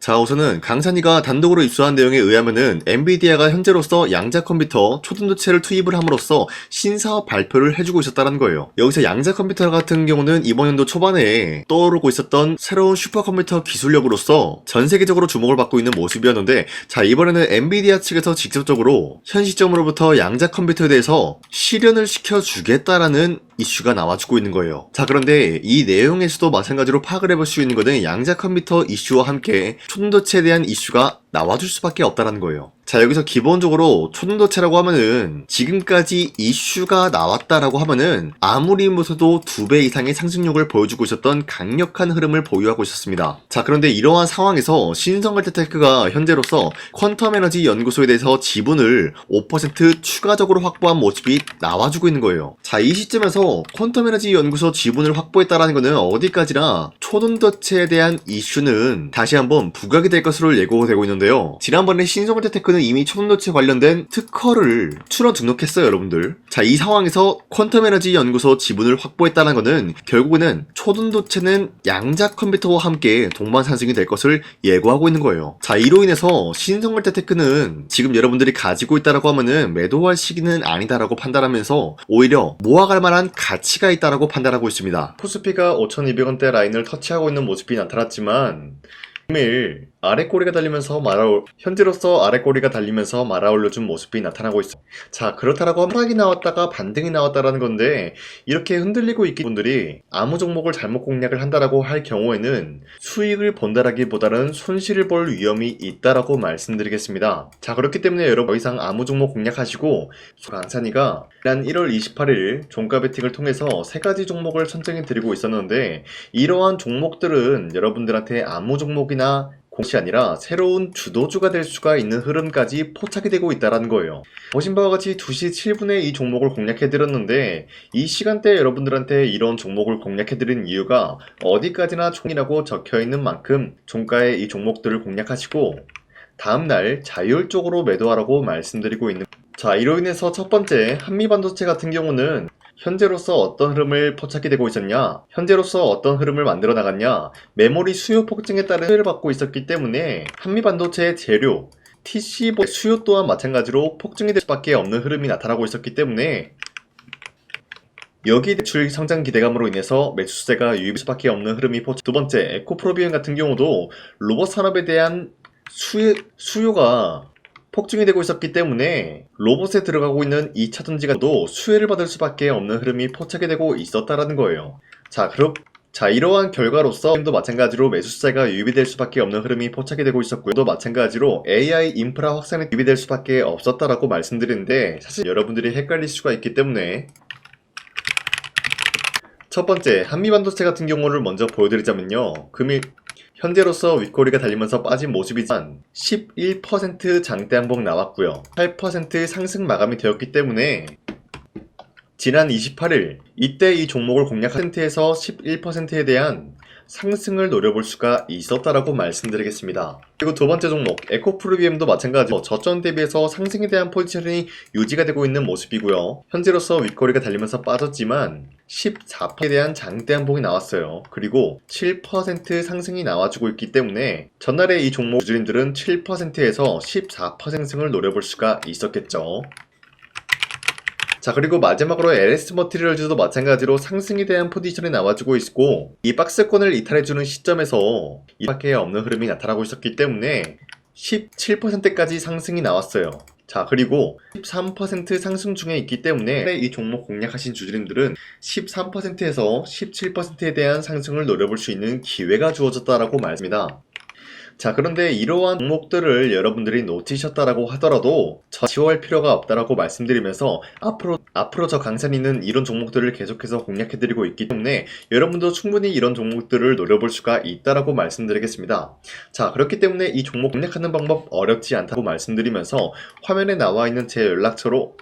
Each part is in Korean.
자, 우선은 강산이가 단독으로 입수한 내용에 의하면은 엔비디아가 현재로서 양자 컴퓨터 초등도체를 투입을 함으로써 신사업 발표를 해주고 있었다는 거예요. 여기서 양자 컴퓨터 같은 경우는 이번 연도 초반에 떠오르고 있었던 새로운 슈퍼컴퓨터 기술력으로서 전 세계적으로 주목을 받고 있는 모습이었는데, 자, 이번에는 엔비디아 측에서 직접적으로 현 시점으로부터 양자 컴퓨터에 대해서 실현을 시켜주겠다라는 이슈가 나와주고 있는 거예요. 자, 그런데 이 내용에서도 마찬가지로 파악을 해볼 수 있는 것은 양자 컴퓨터 이슈와 함께 초등도체에 대한 이슈가 나와줄 수밖에 없다는 거예요. 자, 여기서 기본적으로 초등도체라고 하면은 지금까지 이슈가 나왔다라고 하면은 아무리 무서도 2배 이상의 상승력을 보여주고 있었던 강력한 흐름을 보유하고 있었습니다. 자, 그런데 이러한 상황에서 신성걸테크가 현재로서 퀀텀 에너지 연구소에 대해서 지분을 5% 추가적으로 확보한 모습이 나와주고 있는 거예요. 자, 이 시점에서 퀀텀 에너지 연구소 지분을 확보했다라는 것은 어디까지나 초등도체에 대한 이슈는 다시 한번 부각이 될 것으로 예고되고 있는데요. 지난번에 신성걸테크는 이미 초등도체 관련된 특허를 출원 등록했어요, 여러분들. 자, 이 상황에서 퀀텀 에너지 연구소 지분을 확보했다는 것은 결국에는 초등도체는 양자 컴퓨터와 함께 동반 상승이 될 것을 예고하고 있는 거예요. 자, 이로 인해서 신성걸테크는 지금 여러분들이 가지고 있다라고 하면은 매도할 시기는 아니다라고 판단하면서 오히려 모아갈 만한 가치가 있다라고 판단하고 있습니다. 코스피가 5,200원대 라인을 터치하고 있는 모습이 나타났지만 매일 아래꼬리가 달리면서 현재로서 아래꼬리가 달리면서 말아올려준 모습이 나타나고 있어. 자, 그렇다라고 하락이 나왔다가 반등이 나왔다라는 건데, 이렇게 흔들리고 있기 분들이 아무 종목을 잘못 공략을 한다라고 할 경우에는 수익을 본다라기보다는 손실을 볼 위험이 있다라고 말씀드리겠습니다. 자, 그렇기 때문에 여러분 더 이상 아무 종목 공략하시고, 강산이가 지난 1월 28일 종가 베팅을 통해서 3가지 종목을 선정해 드리고 있었는데, 이러한 종목들은 여러분들한테 아무 종목이나 공시 아니라 새로운 주도주가 될 수가 있는 흐름까지 포착이 되고 있다는 거예요. 보신 바와 같이 2시 7분에 이 종목을 공략해드렸는데, 이 시간대에 여러분들한테 이런 종목을 공략해드린 이유가 어디까지나 총이라고 적혀있는 만큼 종가에 이 종목들을 공략하시고 다음날 자율적으로 매도하라고 말씀드리고 있는. 자, 이로 인해서 첫 번째 한미반도체 같은 경우는 현재로서 어떤 흐름을 포착이 되고 있었냐, 현재로서 어떤 흐름을 만들어 나갔냐, 메모리 수요 폭증에 따른 수혜를 받고 있었기 때문에 한미반도체의 재료 TC 수요 또한 마찬가지로 폭증이 될 수밖에 없는 흐름이 나타나고 있었기 때문에 여기 대출 성장 기대감으로 인해서 매수세가 유입할 수밖에 없는 흐름이 포착. 두 번째, 에코프로비움 같은 경우도 로봇 산업에 대한 수요가 폭증이 되고 있었기 때문에 로봇에 들어가고 있는 2차 전지가도 수혜를 받을 수밖에 없는 흐름이 포착이 되고 있었다라는 거예요. 자, 이러한 결과로서 도 마찬가지로 매수세가 유입이 될 수밖에 없는 흐름이 포착이 되고 있었고요. 또 마찬가지로 AI 인프라 확산에 유입이 될 수밖에 없었다라고 말씀드리는데, 사실 여러분들이 헷갈릴 수가 있기 때문에 첫 번째, 한미반도체 같은 경우를 먼저 보여드리자면요. 현재로서 윗꼬리가 달리면서 빠진 모습이지만 11% 장대 한봉 나왔고요. 8% 상승 마감이 되었기 때문에 지난 28일 이때 이 종목을 공략한 상태에서 11%에 대한 상승을 노려볼 수가 있었다라고 말씀드리겠습니다. 그리고 두 번째 종목 에코프로비움도 마찬가지로 저점 대비해서 상승에 대한 포지션이 유지가 되고 있는 모습이고요. 현재로서 윗꼬리가 달리면서 빠졌지만 14%에 대한 장대 한봉이 나왔어요. 그리고 7% 상승이 나와주고 있기 때문에 전날에 이 종목 주주님들은 7%에서 14% 상승을 노려볼 수가 있었겠죠. 자, 그리고 마지막으로 LS 머티리얼즈도 마찬가지로 상승에 대한 포지션이 나와주고 있고, 이 박스권을 이탈해주는 시점에서 이밖에 없는 흐름이 나타나고 있었기 때문에 17%까지 상승이 나왔어요. 자, 그리고 13% 상승 중에 있기 때문에 이 종목 공략하신 주주님들은 13%에서 17%에 대한 상승을 노려볼 수 있는 기회가 주어졌다라고 말씀입니다. 자, 그런데 이러한 종목들을 여러분들이 놓치셨다라고 하더라도 지워할 필요가 없다라고 말씀드리면서 앞으로 저 강산이는 이런 종목들을 계속해서 공략해드리고 있기 때문에 여러분도 충분히 이런 종목들을 노려볼 수가 있다라고 말씀드리겠습니다. 자, 그렇기 때문에 이 종목 공략하는 방법 어렵지 않다고 말씀드리면서 화면에 나와 있는 제 연락처로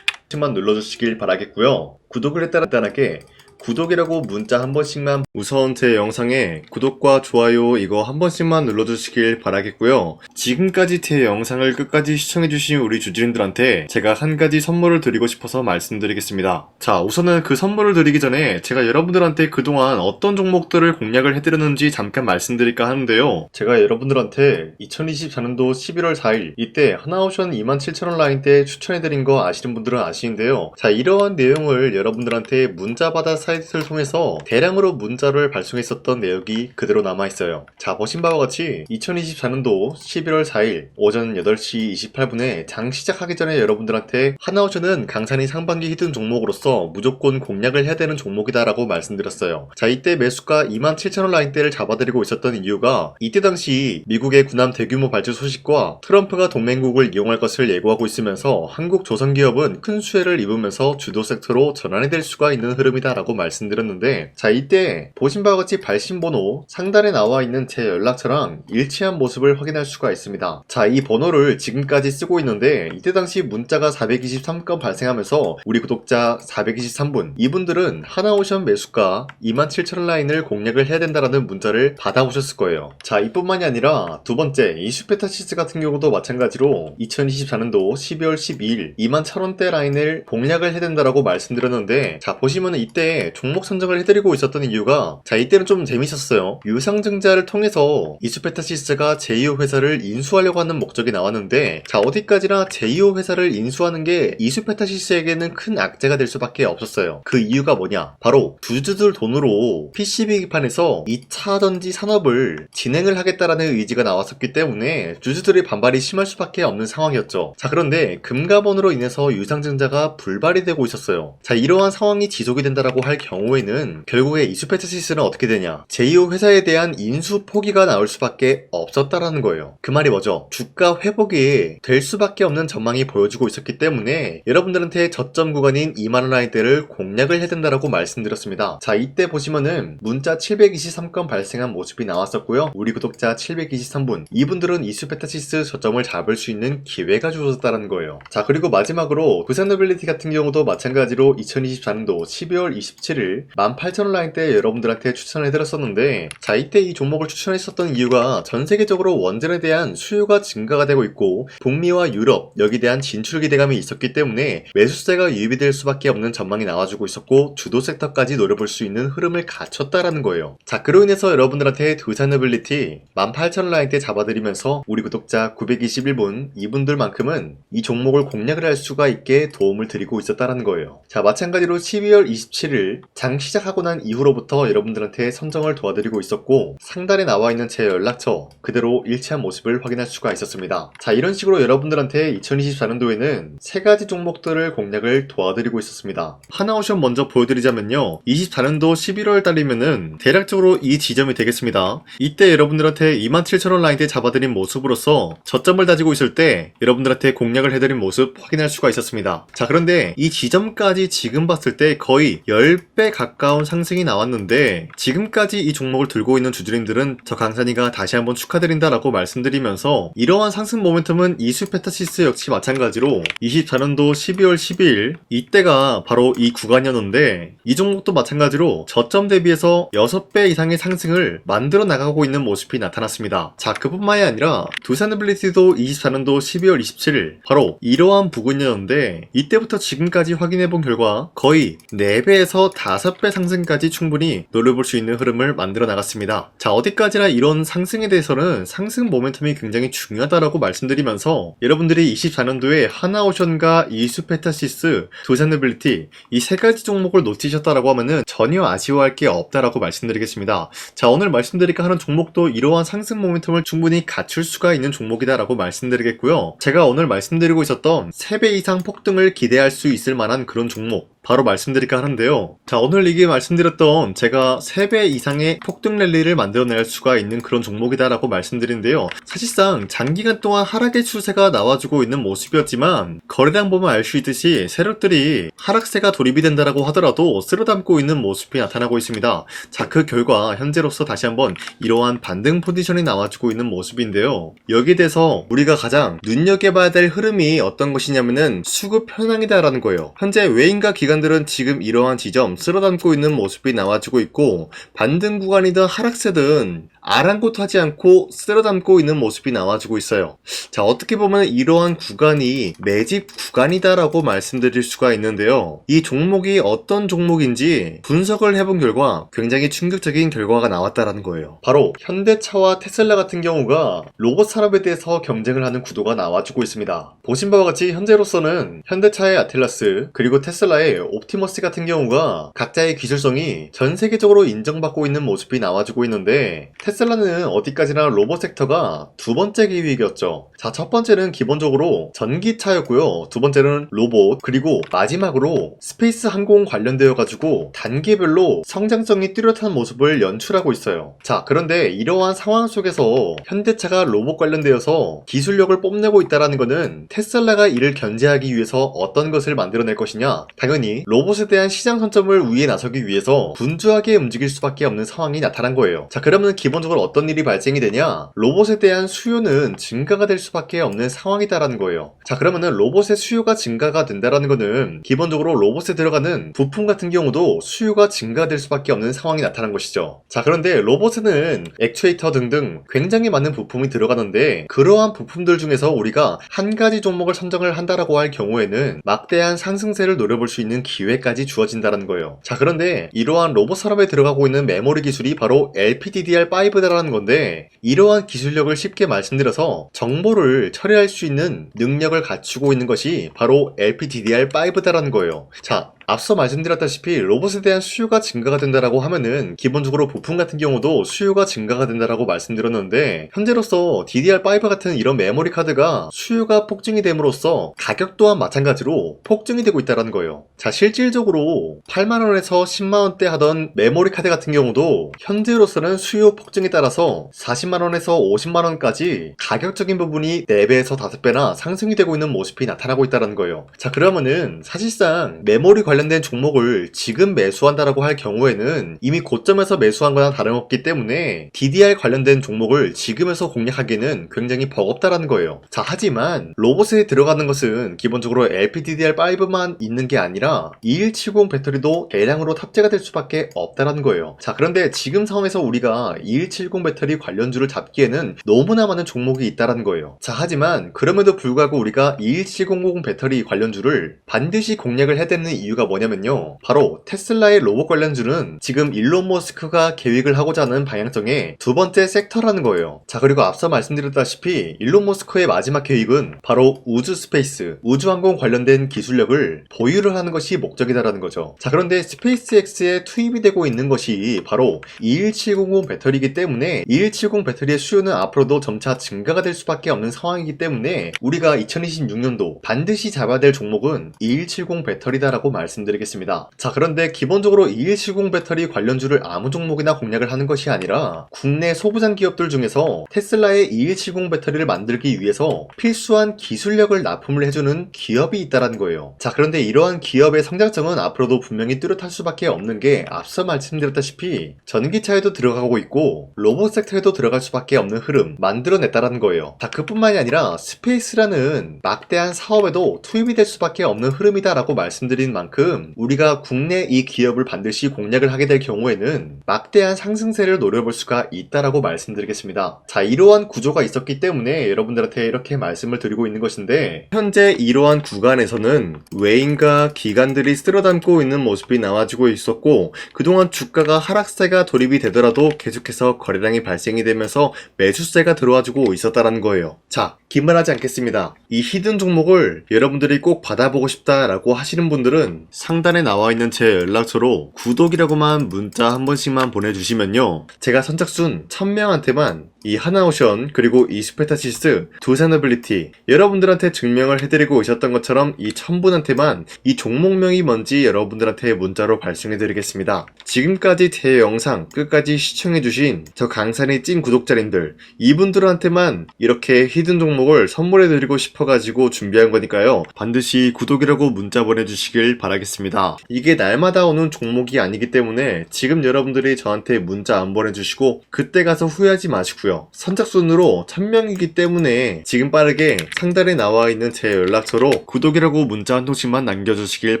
만 눌러주시길 바라겠고요. 구독을 했다는 간단하게 구독이라고 문자 한 번씩만, 우선 제 영상에 구독과 좋아요 이거 한 번씩만 눌러주시길 바라겠고요. 지금까지 제 영상을 끝까지 시청해주신 우리 주주님들한테 제가 한 가지 선물을 드리고 싶어서 말씀드리겠습니다. 자, 우선은 그 선물을 드리기 전에 제가 여러분들한테 그동안 어떤 종목들을 공략을 해드렸는지 잠깐 말씀드릴까 하는데요. 제가 여러분들한테 2024년도 11월 4일 이때 하나오션 27,000원 라인대 추천해드린 거 아시는 분들은 아시는데요. 자, 이러한 내용을 여러분들한테 문자받아 사이트를 통해서 대량으로 문자를 발송했었던 내역이 그대로 남아있어요. 자, 보신 바와 같이 2024년도 11월 4일 오전 8시 28분에 장 시작하기 전에 여러분들한테 하나오션은 강산이 상반기 히든 종목으로서 무조건 공략을 해야 되는 종목이다 라고 말씀드렸어요. 자, 이때 매수가 27,000원 라인대를 잡아드리고 있었던 이유가 이때 당시 미국의 군함 대규모 발주 소식과 트럼프가 동맹국을 이용할 것을 예고하고 있으면서 한국 조선기업은 큰 수혜를 입으면서 주도 섹터로 전환이 될 수가 있는 흐름이다 라고 말씀드렸는데, 자, 이때 보신 바와 같이 발신번호 상단에 나와 있는 제 연락처랑 일치한 모습을 확인할 수가 있습니다. 자, 이 번호를 지금까지 쓰고 있는데 이때 당시 문자가 423건 발생하면서 우리 구독자 423분, 이분들은 하나오션 매수가 27,000원 라인을 공략을 해야 된다라는 문자를 받아오셨을 거예요. 자, 이뿐만이 아니라 두 번째 이슈페타시스 같은 경우도 마찬가지로 2024년도 12월 12일 21,000원대 라인을 공략을 해야 된다라고 말씀드렸는데, 자, 보시면은 이때 종목 선정을 해드리고 있었던 이유가, 자, 이때는 좀 재밌었어요. 유상증자를 통해서 이슈페타시스가 제2호 회사를 인수하려고 하는 목적이 나왔는데, 자, 어디까지나 제2호 회사를 인수하는 게 이슈페타시스에게는 큰 악재가 될 수밖에 없었어요. 그 이유가 뭐냐? 바로 주주들 돈으로 PCB판에서 2차 전지 산업을 진행을 하겠다라는 의지가 나왔었기 때문에 주주들의 반발이 심할 수밖에 없는 상황이었죠. 자, 그런데 금가번으로 인해서 유상증자가 불발이 되고 있었어요. 자, 이러한 상황이 지속이 된다라고 할 경우에는 결국에 이슈페타시스는 어떻게 되냐? 제2호 회사에 대한 인수 포기가 나올 수밖에 없었다라는 거예요. 그 말이 뭐죠? 주가 회복이 될 수밖에 없는 전망이 보여주고 있었기 때문에 여러분들한테 저점 구간인 2만원 라인대를 공략을 해야 된다라고 말씀드렸습니다. 자, 이때 보시면은 문자 723건 발생한 모습이 나왔었고요. 우리 구독자 723분, 이분들은 이슈페타시스 저점을 잡을 수 있는 기회가 주어졌다는 거예요. 자, 그리고 마지막으로 부산노빌리티 같은 경우도 마찬가지로 2024년도 12월 27일 18,000원 라인대 여러분들한테 추천해드렸었는데, 자, 이때 이 종목을 추천했었던 이유가 전 세계적으로 원전에 대한 수요가 증가가 되고 있고 북미와 유럽 여기에 대한 진출 기대감이 있었기 때문에 매수세가 유입이 될 수밖에 없는 전망이 나와주고 있었고 주도 섹터까지 노려볼 수 있는 흐름을 갖췄다라는 거예요. 자, 그로 인해서 여러분들한테 두산노빌리티 18,000원 라인대 잡아드리면서 우리 구독자 921분, 이분들만큼은 이 종목을 공략을 할 수가 있게 도움을 드리고 있었다라는 거예요. 자, 마찬가지로 12월 27일 장 시작하고 난 이후로부터 여러분들한테 선정을 도와드리고 있었고 상단에 나와 있는 제 연락처 그대로 일치한 모습을 확인할 수가 있었습니다. 자, 이런 식으로 여러분들한테 2024년도에는 세 가지 종목들을 공략을 도와드리고 있었습니다. 하나오션 먼저 보여드리자면요, 24년도 11월 달이면은 대략적으로 이 지점이 되겠습니다. 이때 여러분들한테 27,000원 라인대 잡아드린 모습으로서 저점을 다지고 있을 때 여러분들한테 공략을 해드린 모습 확인할 수가 있었습니다. 자, 그런데 이 지점까지 지금 봤을 때 거의 10배 가까운 상승이 나왔는데, 지금까지 이 종목을 들고 있는 주주님들은 저 강산이가 다시 한번 축하드린다라고 말씀드리면서, 이러한 상승 모멘텀은 이슈페타시스 역시 마찬가지로 24년도 12월 12일 이때가 바로 이 구간이었는데, 이 종목도 마찬가지로 저점 대비해서 6배 이상의 상승을 만들어 나가고 있는 모습이 나타났습니다. 자, 그뿐만이 아니라 두산노빌리티도 24년도 12월 27일 바로 이러한 부근이었는데, 이때부터 지금까지 확인해본 결과 거의 4배에서 5배 상승까지 충분히 노려볼 수 있는 흐름을 만들어 나갔습니다. 자, 어디까지나 이런 상승에 대해서는 상승 모멘텀이 굉장히 중요하다라고 말씀드리면서, 여러분들이 24년도에 하나오션과 이슈페타시스, 두산노빌리티 이 세 가지 종목을 놓치셨다라고 하면은 전혀 아쉬워할 게 없다라고 말씀드리겠습니다. 자, 오늘 말씀드릴까 하는 종목도 이러한 상승 모멘텀을 충분히 갖출 수가 있는 종목이다라고 말씀드리겠고요. 제가 오늘 말씀드리고 있었던 3배 이상 폭등을 기대할 수 있을 만한 그런 종목 바로 말씀드릴까 하는데요. 자, 오늘 이게 말씀드렸던 제가 3배 이상의 폭등 랠리를 만들어낼 수가 있는 그런 종목이다라고 말씀드린데요. 사실상 장기간 동안 하락의 추세가 나와주고 있는 모습이었지만 거래량 보면 알 수 있듯이 세력들이 하락세가 돌입이 된다라고 하더라도 쓸어담고 있는 모습이 나타나고 있습니다. 자, 그 결과 현재로서 다시 한번 이러한 반등 포지션이 나와주고 있는 모습인데요. 여기에 대해서 우리가 가장 눈여겨봐야 될 흐름이 어떤 것이냐면은 수급 현황이다라는 거예요. 현재 외인과 기관 기관들은 지금 이러한 지점 쓸어담고 있는 모습이 나와주고 있고, 반등 구간이든 하락세든 아랑곳하지 않고 쓸어담고 있는 모습이 나와주고 있어요. 자, 어떻게 보면 이러한 구간이 매집 구간이다라고 말씀드릴 수가 있는데요. 이 종목이 어떤 종목인지 분석을 해본 결과 굉장히 충격적인 결과가 나왔다라는 거예요. 바로 현대차와 테슬라 같은 경우가 로봇 산업에 대해서 경쟁을 하는 구도가 나와주고 있습니다. 보신 바와 같이 현재로서는 현대차의 아틀라스 그리고 테슬라의 옵티머스 같은 경우가 각자의 기술성이 전 세계적으로 인정받고 있는 모습이 나와주고 있는데, 테슬라는 어디까지나 로봇 섹터가 두 번째 기획이었죠. 자, 첫 번째는 기본적으로 전기차였고요. 두 번째는 로봇, 그리고 마지막으로 스페이스 항공 관련되어 가지고 단계별로 성장성이 뚜렷한 모습을 연출하고 있어요. 자, 그런데 이러한 상황 속에서 현대차가 로봇 관련되어서 기술력을 뽐내고 있다는 것은 테슬라가 이를 견제하기 위해서 어떤 것을 만들어낼 것이냐? 당연히 로봇에 대한 시장 선점을 위해 나서기 위해서 분주하게 움직일 수밖에 없는 상황이 나타난 거예요. 자, 그러면 기본적으로 어떤 일이 발생이 되냐? 로봇에 대한 수요는 증가가 될 수밖에 없는 상황이다라는 거예요. 자, 그러면은 로봇의 수요가 증가가 된다라는 거는 기본적으로 로봇에 들어가는 부품 같은 경우도 수요가 증가될 수밖에 없는 상황이 나타난 것이죠. 자, 그런데 로봇에는 액추에이터 등등 굉장히 많은 부품이 들어가는데, 그러한 부품들 중에서 우리가 한 가지 종목을 선정을 한다라고 할 경우에는 막대한 상승세를 노려볼 수 있는 기회까지 주어진다는 거예요. 자, 그런데 이러한 로봇 산업에 들어가고 있는 메모리 기술이 바로 LPDDR5다라는 건데, 이러한 기술력을 쉽게 말씀드려서 정보를 처리할 수 있는 능력을 갖추고 있는 것이 바로 LPDDR5다라는 거예요. 자, 앞서 말씀드렸다시피 로봇에 대한 수요가 증가가 된다라고 하면은 기본적으로 부품 같은 경우도 수요가 증가가 된다라고 말씀드렸는데, 현재로서 DDR5 같은 이런 메모리 카드가 수요가 폭증이 됨으로써 가격 또한 마찬가지로 폭증이 되고 있다는 거예요. 자, 실질적으로 8만원에서 10만원대 하던 메모리 카드 같은 경우도 현재로서는 수요 폭증에 따라서 40만원에서 50만원까지 가격적인 부분이 4배에서 5배나 상승이 되고 있는 모습이 나타나고 있다는 거예요. 자, 그러면은 사실상 메모리 관련된 종목을 지금 매수한다라고 할 경우에는 이미 고점에서 매수한 거나 다름없기 때문에 DDR 관련된 종목을 지금에서 공략하기는 굉장히 버겁다라는 거예요. 자, 하지만 로봇에 들어가는 것은 기본적으로 LPDDR5만 있는 게 아니라 2170 배터리도 대량으로 탑재가 될 수밖에 없다라는 거예요. 자, 그런데 지금 상황에서 우리가 2170 배터리 관련주를 잡기에는 너무나 많은 종목이 있다라는 거예요. 자, 하지만 그럼에도 불구하고 우리가 2170 배터리 관련주를 반드시 공략을 해야 되는 이유가 뭐냐면요, 바로 테슬라의 로봇 관련주는 지금 일론 머스크가 계획을 하고자 하는 방향성의 두 번째 섹터라는 거예요. 자, 그리고 앞서 말씀드렸다시피 일론 머스크의 마지막 계획은 바로 우주 스페이스, 우주항공 관련된 기술력을 보유를 하는 것이 목적이다라는 거죠. 자, 그런데 스페이스X에 투입이 되고 있는 것이 바로 21700 배터리이기 때문에 2170 배터리의 수요는 앞으로도 점차 증가가 될 수밖에 없는 상황이기 때문에 우리가 2026년도 반드시 잡아야 될 종목은 2170 배터리다라고 말씀드리겠습니다. 자, 그런데 기본적으로 2170 배터리 관련주를 아무 종목이나 공략을 하는 것이 아니라 국내 소부장 기업들 중에서 테슬라의 2170 배터리를 만들기 위해서 필수한 기술력을 납품을 해주는 기업이 있다는 거예요. 자, 그런데 이러한 기업의 성장성은 앞으로도 분명히 뚜렷할 수밖에 없는 게 앞서 말씀드렸다시피 전기차에도 들어가고 있고 로봇 섹터에도 들어갈 수밖에 없는 흐름 만들어냈다는 거예요. 자, 그뿐만이 아니라 스페이스라는 막대한 사업에도 투입이 될 수밖에 없는 흐름이다라고 말씀드린 만큼 우리가 국내 이 기업을 반드시 공략을 하게 될 경우에는 막대한 상승세를 노려볼 수가 있다라고 말씀드리겠습니다. 자, 이러한 구조가 있었기 때문에 여러분들한테 이렇게 말씀을 드리고 있는 것인데, 현재 이러한 구간에서는 외인과 기관들이 쓸어담고 있는 모습이 나와주고 있었고, 그동안 주가가 하락세가 돌입이 되더라도 계속해서 거래량이 발생이 되면서 매수세가 들어와주고 있었다는 거예요. 자, 긴말하지 않겠습니다. 이 히든 종목을 여러분들이 꼭 받아보고 싶다라고 하시는 분들은 상단에 나와 있는 제 연락처로 구독이라고만 문자 한 번씩만 보내주시면요, 제가 선착순 1000명한테만 이 하나오션 그리고 이 스페타시스 두산어빌리티 여러분들한테 증명을 해드리고 있었던 것처럼 이 1000분한테만 이 종목명이 뭔지 여러분들한테 문자로 발송해드리겠습니다. 지금까지 제 영상 끝까지 시청해주신 저 강산의 찐 구독자님들, 이분들한테만 이렇게 히든 종목을 선물해드리고 싶어가지고 준비한 거니까요, 반드시 구독이라고 문자 보내주시길 바라겠습니다. 바라겠습니다. 이게 날마다 오는 종목이 아니기 때문에 지금 여러분들이 저한테 문자 안 보내주시고 그때 가서 후회하지 마시고요. 선착순으로 1000명이기 때문에 지금 빠르게 상단에 나와 있는 제 연락처로 구독이라고 문자 한 통씩만 남겨주시길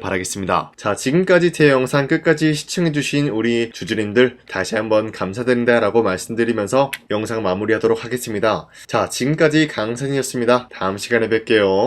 바라겠습니다. 자, 지금까지 제 영상 끝까지 시청해주신 우리 주주님들 다시 한번 감사드린다 라고 말씀드리면서 영상 마무리하도록 하겠습니다. 자, 지금까지 강산이었습니다. 다음 시간에 뵐게요.